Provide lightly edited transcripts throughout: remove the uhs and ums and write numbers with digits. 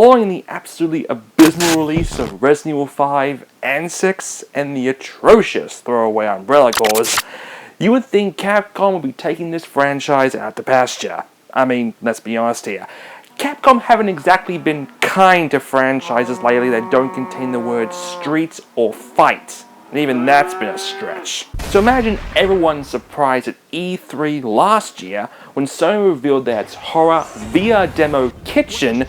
Following the absolutely abysmal release of Resident Evil 5 and 6 and the atrocious throwaway Umbrella cores, you would think Capcom would be taking this franchise out to pasture. I mean, let's be honest here. Capcom haven't exactly been kind to franchises lately that don't contain the words street or fight. And even that's been a stretch. So imagine everyone's surprise at E3 last year when Sony revealed that its horror VR demo Kitchen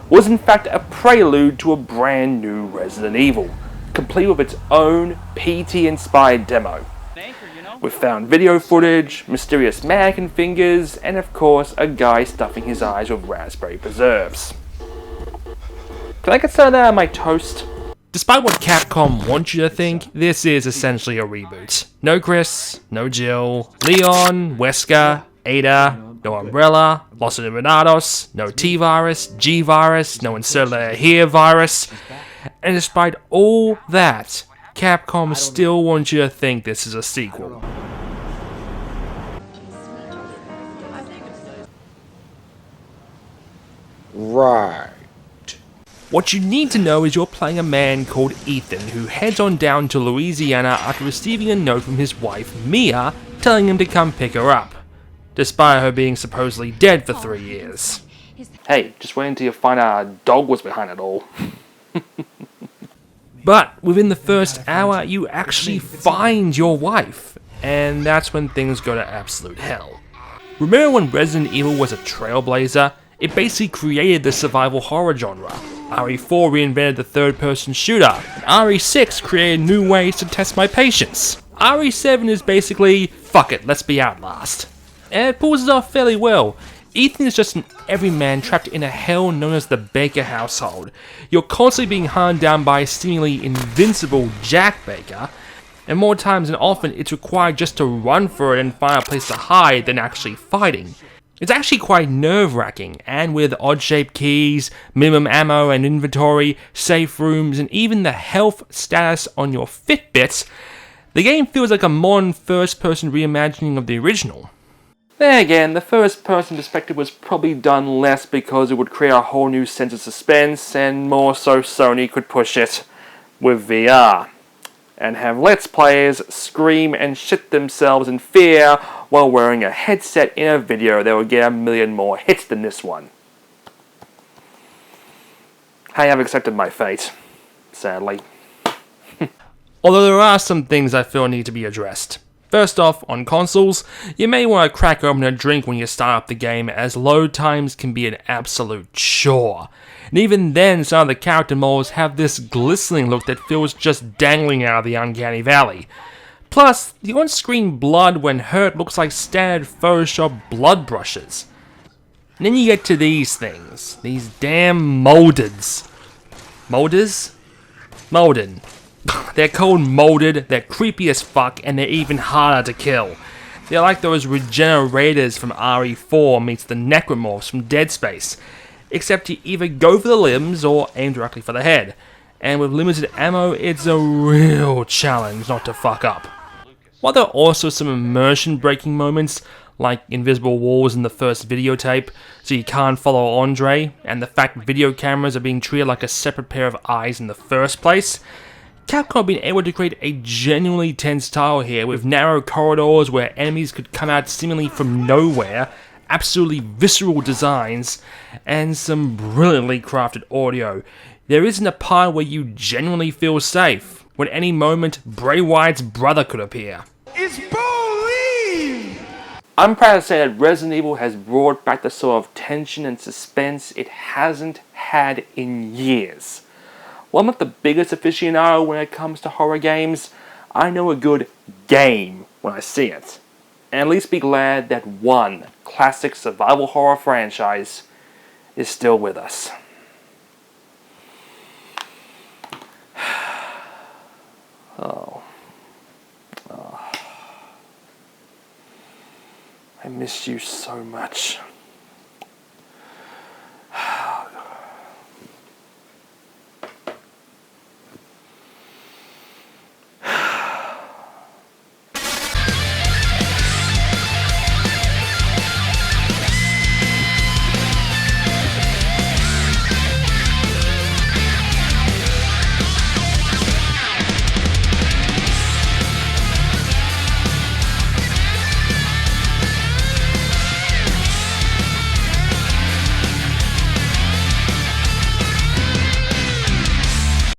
was in fact a prelude to a brand new Resident Evil, complete with its own PT-inspired demo. With found video footage, mysterious mannequin fingers, and of course a guy stuffing his eyes with raspberry preserves. Can I get some of that on my toast? Despite what Capcom wants you to think, this is essentially a reboot. No Chris, no Jill, Leon, Wesker, Ada, no Umbrella, Los Illuminados, no T-Virus, G-Virus, no Insert Letter Here virus, and despite all that, Capcom still wants you to think this is a sequel. Right. What you need to know is you're playing a man called Ethan who heads on down to Louisiana after receiving a note from his wife, Mia, telling him to come pick her up, despite her being supposedly dead for 3 years. Hey, just wait until you find out a dog was behind it all. But within the first hour, you actually find your wife, and that's when things go to absolute hell. Remember when Resident Evil was a trailblazer? It basically created the survival horror genre. RE4 reinvented the third-person shooter, and RE6 created new ways to test my patience. RE7 is basically, fuck it, let's be Outlast. And it pulls it off fairly well. Ethan is just an everyman trapped in a hell known as the Baker household. You're constantly being hunted down by a seemingly invincible Jack Baker, and more times than often it's required just to run for it and find a place to hide than actually fighting. It's actually quite nerve-wracking, and with odd-shaped keys, minimum ammo and inventory, safe rooms, and even the health status on your Fitbits, the game feels like a modern first-person reimagining of the original. Then again, the first-person perspective was probably done less because it would create a whole new sense of suspense, and more so Sony could push it with VR, and have Let's Players scream and shit themselves in fear while wearing a headset in a video that would get 1 million more hits than this one. I have accepted my fate, sadly. Although there are some things I feel need to be addressed. First off, on consoles, you may want to crack open a drink when you start up the game, as load times can be an absolute chore. And even then, some of the character models have this glistening look that feels just dangling out of the uncanny valley. Plus, the on-screen blood when hurt looks like standard Photoshop blood brushes. And then you get to these things. These damn moldeds. Molders? Molden. They're called molded, they're creepy as fuck, and they're even harder to kill. They're like those regenerators from RE4 meets the necromorphs from Dead Space, except you either go for the limbs or aim directly for the head. And with limited ammo, it's a real challenge not to fuck up. While there are also some immersion-breaking moments, like invisible walls in the first videotape, so you can't follow Andre, and the fact video cameras are being treated like a separate pair of eyes in the first place, Capcom have been able to create a genuinely tense title here, with narrow corridors where enemies could come out seemingly from nowhere, absolutely visceral designs, and some brilliantly crafted audio. There isn't a part where you genuinely feel safe, when any moment Bray Wyatt's brother could appear. It's believe! I'm proud to say that Resident Evil has brought back the sort of tension and suspense it hasn't had in years. While I'm not the biggest aficionado when it comes to horror games, I know a good game when I see it. And at least be glad that one classic survival horror franchise is still with us. Oh. I miss you so much.